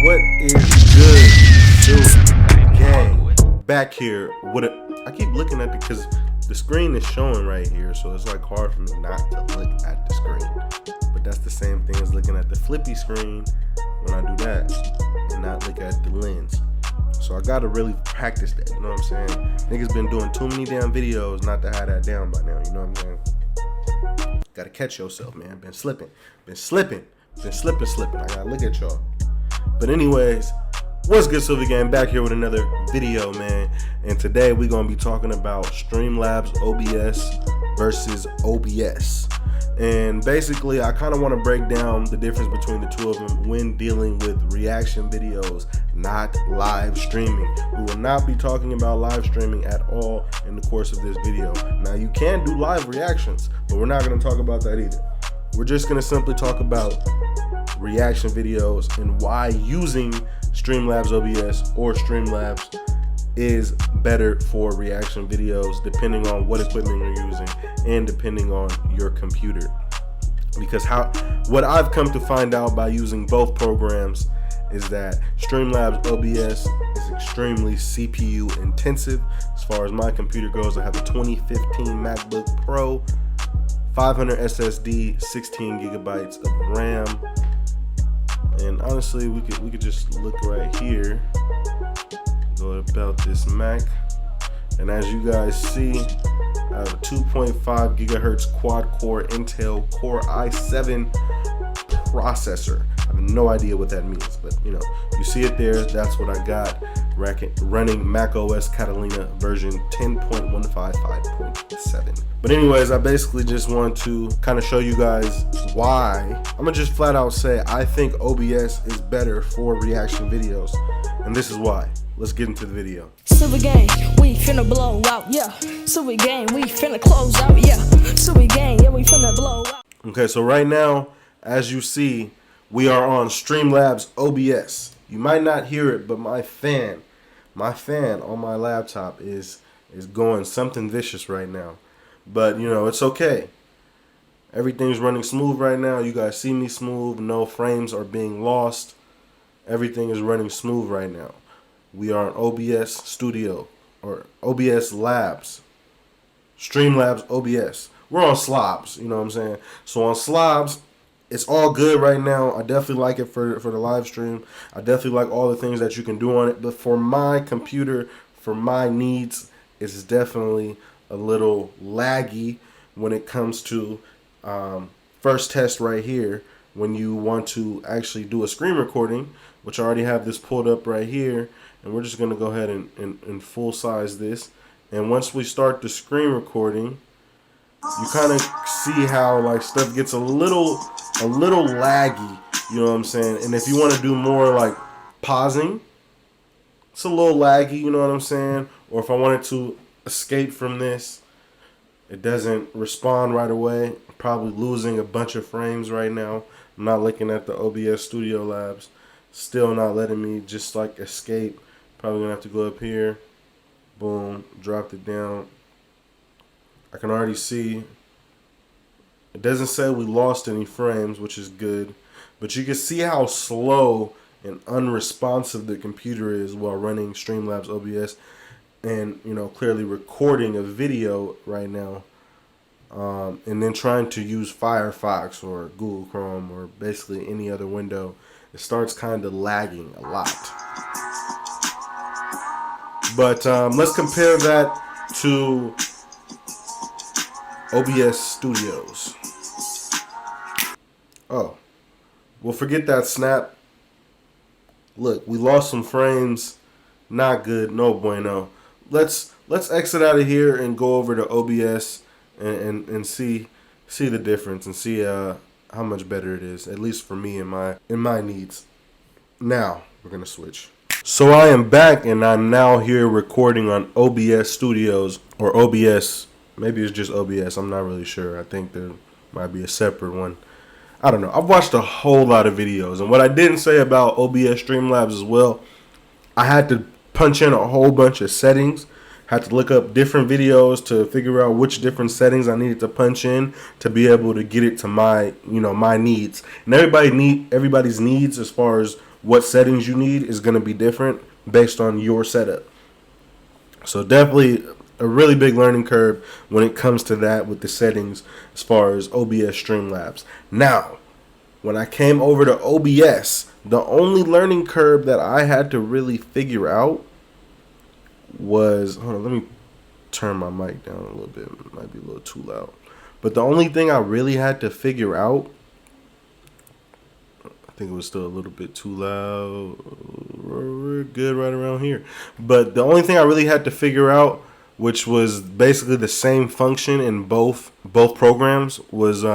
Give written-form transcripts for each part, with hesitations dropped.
What is good, dude? Gang, back here with a. I keep looking at it because the screen is showing right here, so it's like hard for me not to look at the screen. But that's the same thing as looking at the flippy screen when I do that and not look at the lens. So I gotta really practice that, you know what I'm saying? Niggas been doing too many damn videos not to have that down by now, you know what I'm saying? Gotta catch yourself, man. Been slipping. I gotta look at y'all. But anyways, what's good, Silver Gang? Back here with another video, man. And today we're gonna be talking about Streamlabs OBS versus OBS. And basically, I kind of want to break down the difference between the two of them when dealing with reaction videos, not live streaming. We will not be talking about live streaming at all in the course of this video. Now, you can do live reactions, but we're not going to talk about that either. We're just going to simply talk about reaction videos and why using Streamlabs OBS or Streamlabs is better for reaction videos depending on what equipment you're using and depending on your computer. Because what I've come to find out by using both programs is that Streamlabs OBS is extremely CPU intensive. As far as my computer goes, I have a 2015 MacBook Pro, 500 SSD, 16 gigabytes of RAM. And honestly, we could just look right here, go about this Mac, and as you guys see, I have a 2.5 gigahertz quad-core Intel Core i7 processor. I have no idea what that means, but you know, you see it there. That's what I got, running macOS Catalina version 10.155.7. But anyways, I basically just want to kind of show you guys why. I'm gonna just flat out say I think OBS is better for reaction videos, and this is why. Let's get into the video. Silver Gang, we finna blow out, yeah. Silver Gang, we finna close out, yeah. Silver Gang, yeah, we finna blow out. Okay, so right now, as you see, we are on Streamlabs OBS. You might not hear it, but my fan on my laptop is going something vicious right now. But you know, it's okay. Everything's running smooth right now. You guys see me smooth. No frames are being lost. Everything is running smooth right now. We are on OBS Studio or OBS Labs. Streamlabs OBS. We're on Slobs, you know what I'm saying? So on Slobs, it's all good right now. I definitely like it for the live stream. I definitely like all the things that you can do on it. But for my computer, for my needs, it's definitely a little laggy when it comes to first test right here. When you want to actually do a screen recording, which I already have this pulled up right here. And we're just going to go ahead and full size this. And once we start the screen recording, you kind of see how like stuff gets a little laggy, you know what I'm saying? And if you want to do more like pausing, it's a little laggy, you know what I'm saying? Or if I wanted to escape from this, it doesn't respond right away. I'm probably losing a bunch of frames right now. I'm not looking at the OBS Studio Labs. Still not letting me just like escape. Probably gonna have to go up here. Boom, dropped it down. I can already see it doesn't say we lost any frames, which is good, but you can see how slow and unresponsive the computer is while running Streamlabs OBS and, you know, clearly recording a video right now, and then trying to use Firefox or Google Chrome or basically any other window. It starts kind of lagging a lot. But let's compare that to OBS Studios. Oh, well, forget that snap. Look, we lost some frames. Not good. No bueno. Let's exit out of here and go over to OBS and see the difference and see how much better it is, at least for me and my needs. Now we're gonna switch. So I am back and I'm now here recording on OBS Studios or OBS. Maybe it's just OBS. I'm not really sure. I think there might be a separate one. I don't know. I've watched a whole lot of videos, and what I didn't say about OBS Streamlabs as well, I had to punch in a whole bunch of settings. Had to look up different videos to figure out which different settings I needed to punch in to be able to get it to my, my needs. And everybody's needs as far as what settings you need is going to be different based on your setup. So definitely a really big learning curve when it comes to that with the settings as far as OBS Streamlabs. Now, when I came over to OBS, the only learning curve that I had to really figure out was, hold on, let me turn my mic down a little bit. It might be a little too loud. But the only thing I really had to figure out, I think it was still a little bit too loud. We're good right around here. But the only thing I really had to figure out, which was basically the same function in both programs, was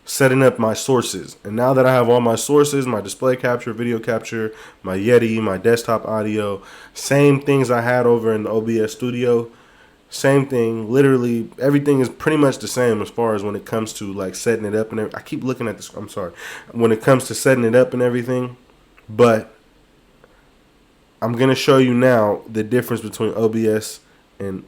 setting up my sources. And now that I have all my sources, my display capture, video capture, my Yeti, my desktop audio, same things I had over in the OBS studio, same thing. Literally everything is pretty much the same as far as when it comes to like setting it up and I keep looking at this. I'm sorry. When it comes to setting it up and everything, but I'm going to show you now the difference between OBS and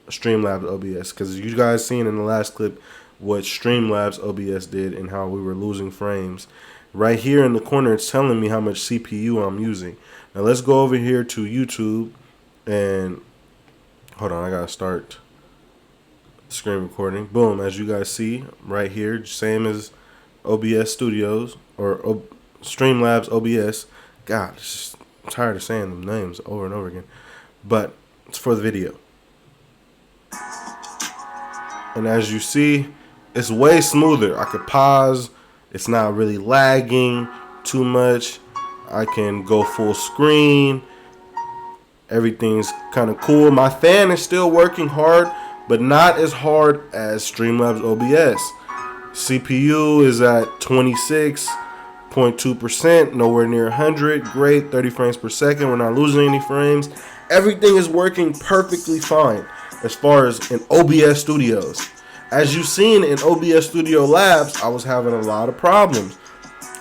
Streamlabs OBS, because you guys seen in the last clip what Streamlabs OBS did and how we were losing frames. Right here in the corner, it's telling me how much CPU I'm using. Now let's go over here to YouTube and hold on, I gotta start screen recording. Boom, as you guys see right here, same as OBS Studios or Streamlabs OBS. God, I'm tired of saying them names over and over again, but it's for the video. And as you see, it's way smoother. I could pause. It's not really lagging too much. I can go full screen. Everything's kind of cool. My fan is still working hard, but not as hard as Streamlabs OBS. CPU is at 26.2%, nowhere near 100. Great, 30 frames per second. We're not losing any frames. Everything is working perfectly fine as far as in OBS Studios. As you've seen in OBS Studio Labs, I was having a lot of problems.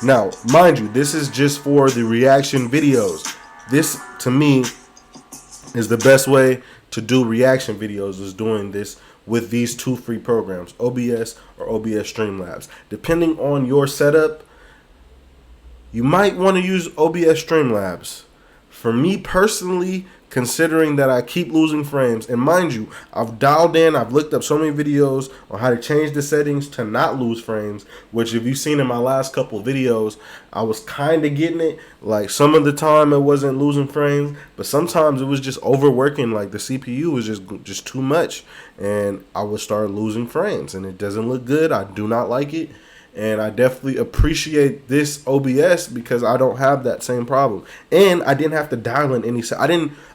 Now, mind you, this is just for the reaction videos. This, to me, is the best way to do reaction videos, is doing this with these two free programs, OBS or OBS Streamlabs. Depending on your setup, you might want to use OBS Streamlabs. For me personally, considering that I keep losing frames, and mind you, I've dialed in, I've looked up so many videos on how to change the settings to not lose frames, which if you've seen in my last couple videos, I was kind of getting it. Like some of the time it wasn't losing frames, but sometimes it was just overworking, like the CPU was just too much, and I would start losing frames, and it doesn't look good. I do not like it. And I definitely appreciate this OBS because I don't have that same problem. And I didn't have to dial in any.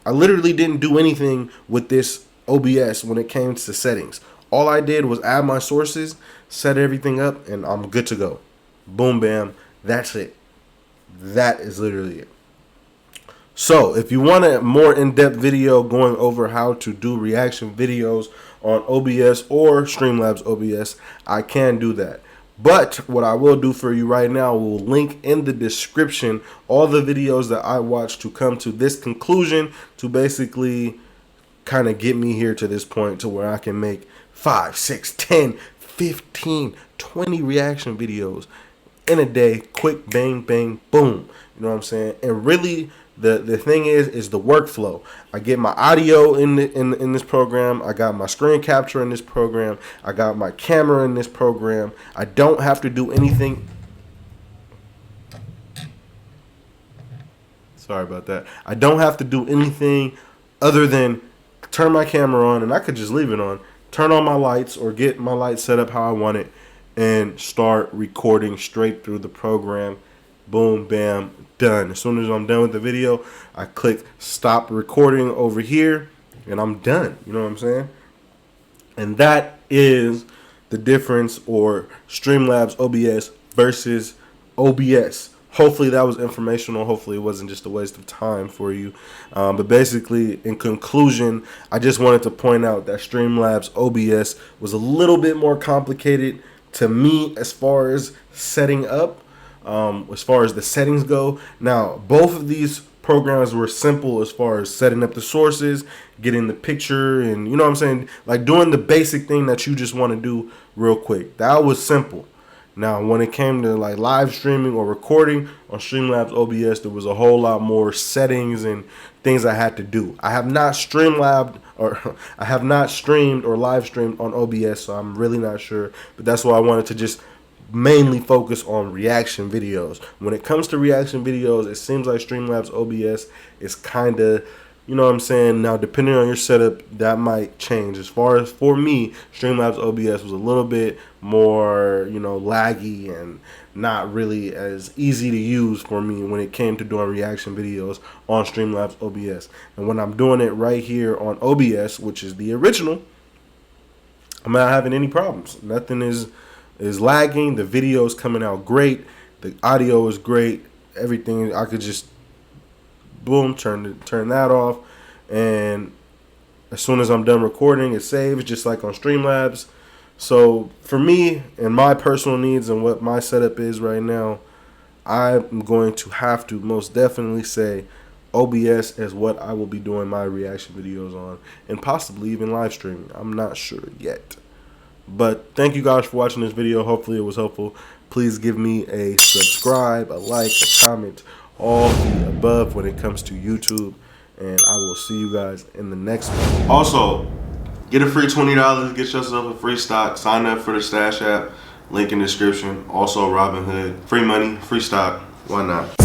I literally didn't do anything with this OBS when it came to settings. All I did was add my sources, set everything up, and I'm good to go. Boom, bam. That's it. That is literally it. So if you want a more in-depth video going over how to do reaction videos on OBS or Streamlabs OBS, I can do that. But what I will do for you right now, will link in the description all the videos that I watched to come to this conclusion, to basically kind of get me here to this point to where I can make 5, 6, 10, 15, 20 reaction videos in a day. Quick, bang, bang, boom. You know what I'm saying? And really, the thing is the workflow. I get my audio in this program. I got my screen capture in this program. I got my camera in this program. I don't have to do anything. Sorry about that. I don't have to do anything other than turn my camera on, and I could just leave it on. Turn on my lights or get my lights set up how I want it, and start recording straight through the program. Boom, bam, done. As soon as I'm done with the video, I click stop recording over here, and I'm done. You know what I'm saying? And that is the difference, or Streamlabs OBS versus OBS. Hopefully that was informational. Hopefully it wasn't just a waste of time for you. But basically, in conclusion, I just wanted to point out that Streamlabs OBS was a little bit more complicated to me as far as setting up. As far as the settings go. Now, both of these programs were simple as far as setting up the sources, getting the picture, and you know what I'm saying, like doing the basic thing that you just want to do real quick. That was simple. Now, when it came to like live streaming or recording on Streamlabs OBS, there was a whole lot more settings and things I had to do. I have not streamlabs or I have not streamed or live streamed on OBS, so I'm really not sure. But that's why I wanted to just mainly focus on reaction videos. When it comes to reaction videos, it seems like Streamlabs OBS is kind of, you know what I'm saying? Now, depending on your setup, that might change. As far as for me, Streamlabs OBS was a little bit more, you know, laggy and not really as easy to use for me when it came to doing reaction videos on Streamlabs OBS. And when I'm doing it right here on OBS, which is the original, I'm not having any problems. Nothing is lagging. The video is coming out great. The audio is great. Everything, I could just boom, turn that off, and as soon as I'm done recording, it saves just like on Streamlabs. So for me and my personal needs and what my setup is right now, I'm going to have to most definitely say OBS is what I will be doing my reaction videos on, and possibly even live streaming. I'm not sure yet. But thank you guys for watching this video. Hopefully it was helpful. Please give me a subscribe, a like, a comment, all the above when it comes to YouTube. And I will see you guys in the next one. Also, get a free $20, get yourself a free stock, sign up for the Stash app, link in the description. Also Robinhood, free money, free stock, why not?